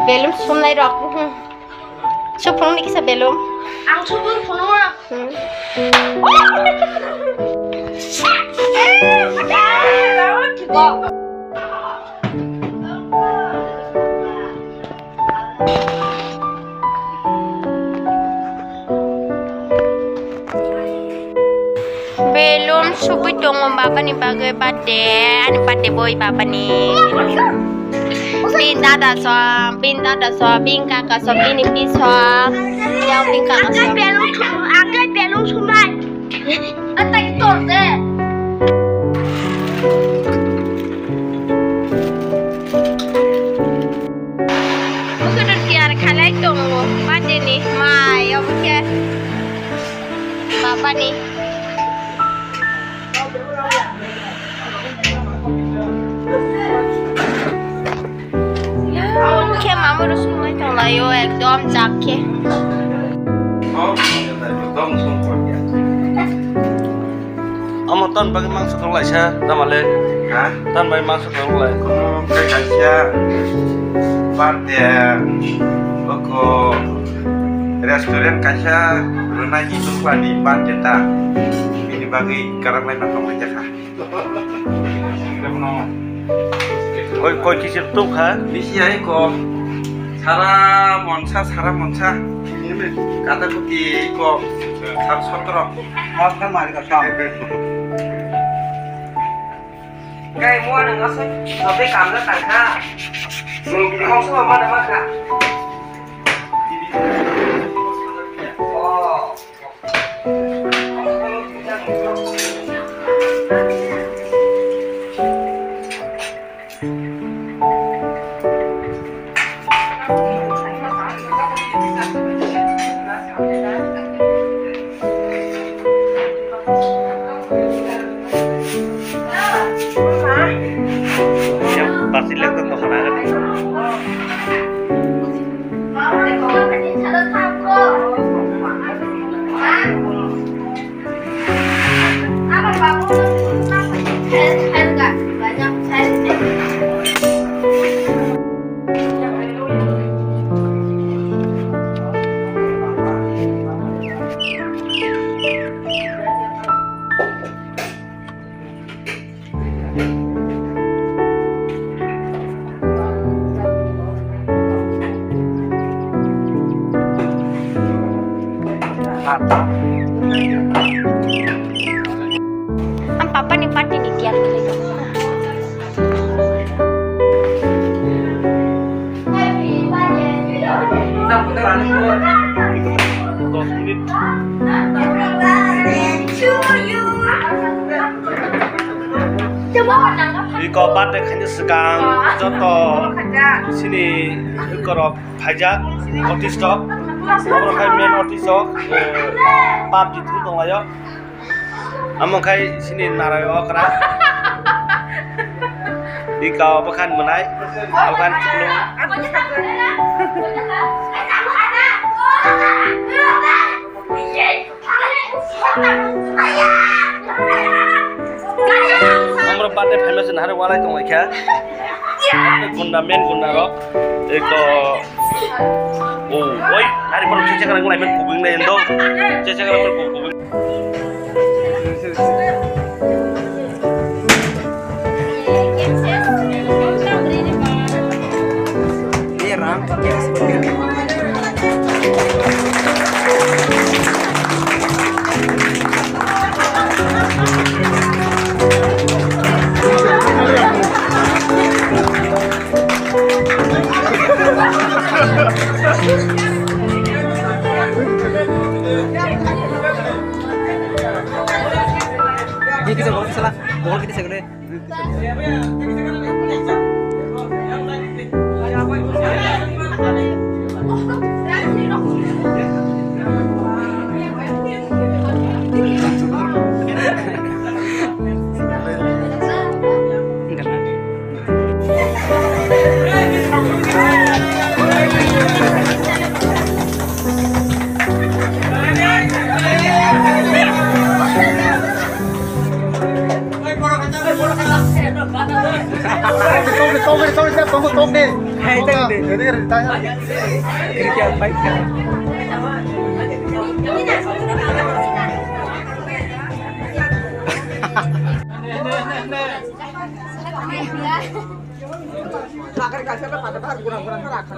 belum sunai rok supung nih kisah belum ang supung puno belum subuh dong bapak nih bagai pade boy bapak nih pindah dah so bingka ka so bini piswa yang bingka ka so agak belum sunai atai tor deh bukan biar kalai dong pade nih mai oke bapak nih মামুর সময় চলায়ও একদম চাকে আমার তন বাকি মাংস খাওয়াইছে তামালে হ্যাঁ তন বাকি মাংস খাওয়াই kaisa parte oko restoran kaisa runai itu di parte ta ini bagi karang lain apa aja kah কই কিসের তো খা misi ai ko sara monsa kata kuti ko sar sotro kan mari ka sam cái mua đừng có sức hợp với cảm rất tàn ha không sức mà được mất cả pasti lihat tuh kemana kan ang papa ni pati ni tiar gitu 이거 밭에 간지 시간 저또 sini 이거로 파자 어디서 Orang kaya main otisok, pub di tu dong ayo. Among kaya sini narayo keras. Di kau pekan menai, pekan sebelum. Amor pada famous nahar walai dong aja. Guna main guna rock, eko. Oh, woi, hari baru cecak orang lain kubing lain dong. Cecak orang kubing. Ini ram, kita boleh salah, boleh kita segera. tong deh. Hai, tong deh. Jadi tanya. Kerja baik kan. Lakar kasih apa pada kurang-kurang rakam.